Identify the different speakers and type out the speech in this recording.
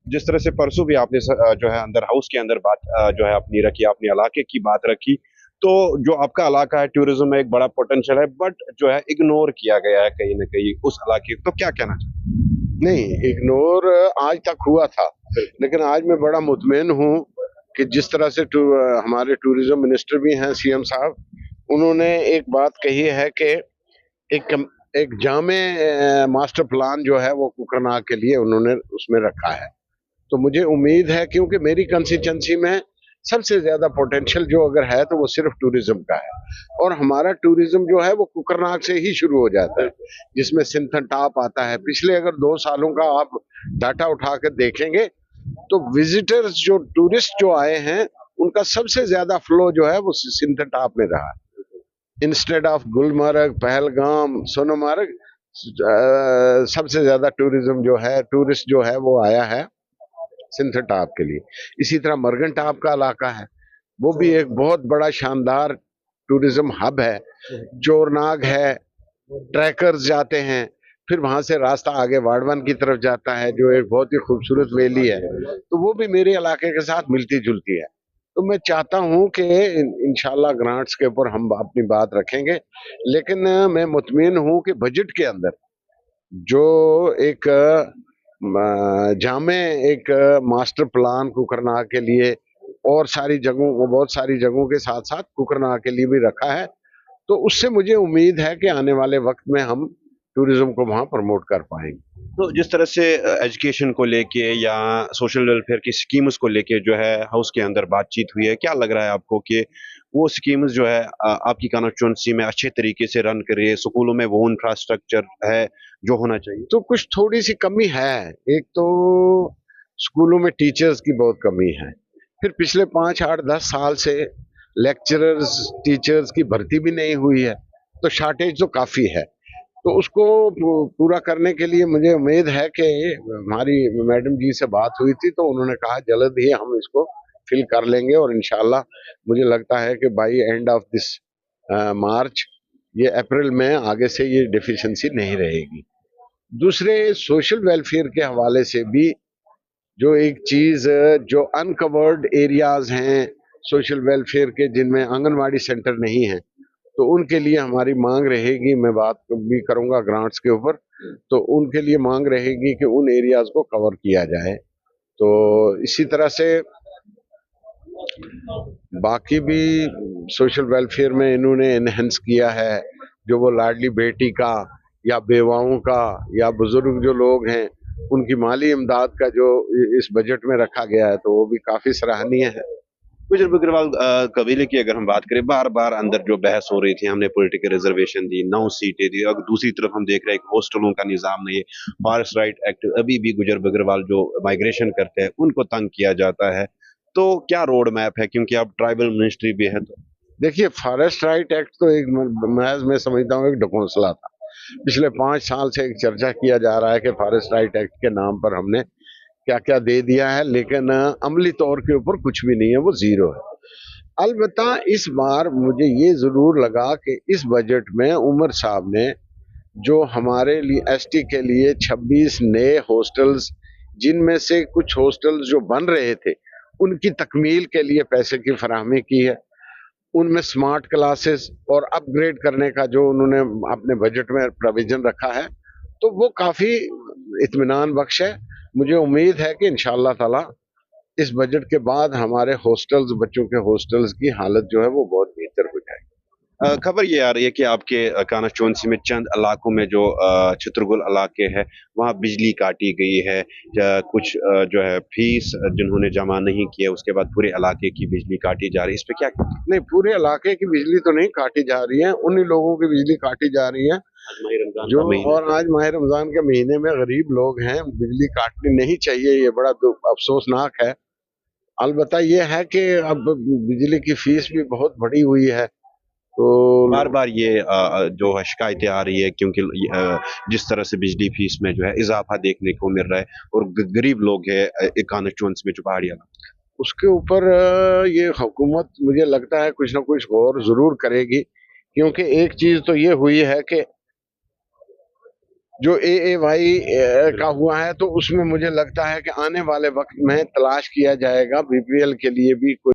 Speaker 1: जिस तरह से परसों भी आपने जो है अंदर हाउस के अंदर बात जो है अपनी रखी, अपने इलाके की बात रखी, तो जो आपका इलाका है टूरिज्म में एक बड़ा पोटेंशियल है, बट जो है इग्नोर किया गया है कहीं ना कहीं उस इलाके को, तो क्या कहना
Speaker 2: नहीं, इग्नोर आज तक हुआ था,
Speaker 1: चाहिए?
Speaker 2: लेकिन आज मैं बड़ा मुतमईन हूँ कि जिस तरह से हमारे टूरिज्म मिनिस्टर भी हैं, सीएम साहब, उन्होंने एक बात कही है कि एक एक जामे मास्टर प्लान जो है वो कुकरनाग के लिए उन्होंने उसमें रखा है। तो मुझे उम्मीद है, क्योंकि मेरी कंस्टिट्यूंसी में सबसे ज्यादा पोटेंशियल जो अगर है तो वो सिर्फ टूरिज्म का है, और हमारा टूरिज्म जो है वो कुकरनाग से ही शुरू हो जाता है, जिसमें सिंथन टॉप आता है। पिछले अगर 2 सालों का आप डाटा उठाकर देखेंगे तो विजिटर्स जो टूरिस्ट जो आए हैं उनका सबसे ज्यादा फ्लो जो है वो सिंथन टॉप में रहा, इंस्टेड ऑफ गुलमर्ग, पहलगाम, सोनमर्ग। सबसे ज्यादा टूरिज्म जो है, टूरिस्ट जो है वो आया है सिंथर टॉप के लिए। इसी तरह मर्गन टॉप का इलाका है, वो भी एक बहुत बड़ा शानदार टूरिज्म हब है। चोरनाग है, ट्रैकर्स जाते हैं, फिर वहां से रास्ता आगे वाड़वन की तरफ जाता है जो एक बहुत ही खूबसूरत वैली है, तो वो भी मेरे इलाके के साथ मिलती जुलती है। तो मैं चाहता हूं कि इंशाल्लाह ग्रांट्स के ऊपर हम अपनी बात रखेंगे, लेकिन मैं मुतमिन हूं कि बजट के अंदर जो एक जामे एक मास्टर प्लान कुकरनाग के लिए और सारी जगहों, बहुत सारी जगहों के साथ साथ कुकरनाग के लिए भी रखा है, तो उससे मुझे उम्मीद है कि आने वाले वक्त में हम टूरिज्म को वहां प्रमोट कर पाएंगे।
Speaker 1: तो जिस तरह से एजुकेशन को लेके या सोशल वेलफेयर की स्कीम्स को लेके जो है हाउस के अंदर बातचीत हुई है, क्या लग रहा है आपको कि वो स्कीम्स जो है आपकी कॉन्स्टिट्यूंसी में अच्छे तरीके से रन कर रही है, स्कूलों में वो इंफ्रास्ट्रक्चर है जो होना चाहिए?
Speaker 2: तो कुछ थोड़ी सी कमी है। एक तो स्कूलों में टीचर्स की बहुत कमी है, फिर पिछले 5 8 10 साल से लेक्चरर्स टीचर्स की भर्ती भी नहीं हुई है, तो शॉर्टेज तो काफी है। तो उसको पूरा करने के लिए मुझे उम्मीद है कि हमारी मैडम जी से बात हुई थी, तो उन्होंने कहा जल्द ही हम इसको फिल कर लेंगे, और इंशाल्लाह मुझे लगता है कि बाई एंड ऑफ दिस मार्च, ये अप्रैल में आगे से ये डिफिशिएंसी नहीं रहेगी। दूसरे सोशल वेलफेयर के हवाले से भी जो एक चीज, जो अनकवर्ड एरियाज हैं सोशल वेलफेयर के, जिनमें आंगनवाड़ी सेंटर नहीं है, तो उनके लिए हमारी मांग रहेगी, मैं बात भी करूंगा ग्रांट्स के ऊपर, तो उनके लिए मांग रहेगी कि उन एरियाज को कवर किया जाए। तो इसी तरह से बाकी भी सोशल वेलफेयर में इन्होंने एनहेंस किया है, जो वो लाडली बेटी का या बेवाओं का या बुजुर्ग जो लोग हैं उनकी माली इमदाद का जो इस बजट में रखा गया है, तो वो भी काफी सराहनीय है।
Speaker 1: गुजर बकरवाल कबीले की अगर हम बात करें, बार बार अंदर जो बहस हो रही थी, हमने पॉलिटिकल रिजर्वेशन दी, 9 सीटें दी, और दूसरी तरफ हम देख रहे हैं कि हॉस्टलों का निजाम नहीं है, फॉरेस्ट राइट एक्ट अभी भी गुजर बकरवाल जो माइग्रेशन करते हैं उनको तंग किया जाता है, तो क्या रोड मैप है, क्योंकि अब ट्राइबल मिनिस्ट्री भी है तो?
Speaker 2: देखिए, फॉरेस्ट राइट एक्ट तो एक महज मैं समझता हूँ एक ढकोसला था। पिछले 5 साल से एक चर्चा किया जा रहा है कि फॉरेस्ट राइट एक्ट के नाम पर हमने क्या क्या दे दिया है, लेकिन अमली तौर के ऊपर कुछ भी नहीं है, वो जीरो है। अलबत्ता इस बार मुझे ये जरूर लगा कि इस बजट में उमर साहब ने जो हमारे लिए एसटी के लिए 26 नए हॉस्टल्स, जिनमें से कुछ हॉस्टल्स जो बन रहे थे उनकी तकमील के लिए पैसे की फराहमी की है, उनमें स्मार्ट क्लासेस और अपग्रेड करने का जो उन्होंने अपने बजट में प्रोविजन रखा है, तो वो काफी इत्मीनान बख्श है। मुझे उम्मीद है कि इंशाअल्लाह ताला इस बजट के बाद हमारे हॉस्टल्स, बच्चों के हॉस्टल्स की हालत जो है वो बहुत बेहतर हो जाएगी।
Speaker 1: खबर ये आ रही है कि आपके कानाचोंसी में चंद इलाकों में जो चित्रगुल इलाके है वहाँ बिजली काटी गई है, या कुछ जो है फीस जिन्होंने जमा नहीं किया उसके बाद पूरे इलाके की बिजली काटी जा रही है, इस पे क्या कहते
Speaker 2: नहीं, पूरे इलाके की बिजली तो नहीं काटी जा रही है, उन्हीं लोगों की बिजली काटी जा रही है
Speaker 1: हैं? माही रमजान
Speaker 2: जो,
Speaker 1: का महीना
Speaker 2: और आज माह रमजान के महीने में गरीब लोग हैं, बिजली काटनी नहीं चाहिए, ये बड़ा अफसोसनाक है। अलबत्ता ये है कि अब बिजली की फीस भी बहुत बढ़ी हुई है, तो
Speaker 1: बार बार ये जो है शिकायतें आ रही है, क्योंकि जिस तरह से बिजली फीस में जो है इजाफा देखने को मिल रहा है, और गरीब लोग है कानाचोंसी में जो पहाड़ी इलाका।
Speaker 2: उसके ऊपर ये हुकूमत मुझे लगता है कुछ ना कुछ गौर जरूर करेगी, क्योंकि एक चीज तो ये हुई है कि जो AAY का हुआ है, तो उसमें मुझे लगता है कि आने वाले वक्त में तलाश किया जाएगा BPL के लिए भी कोई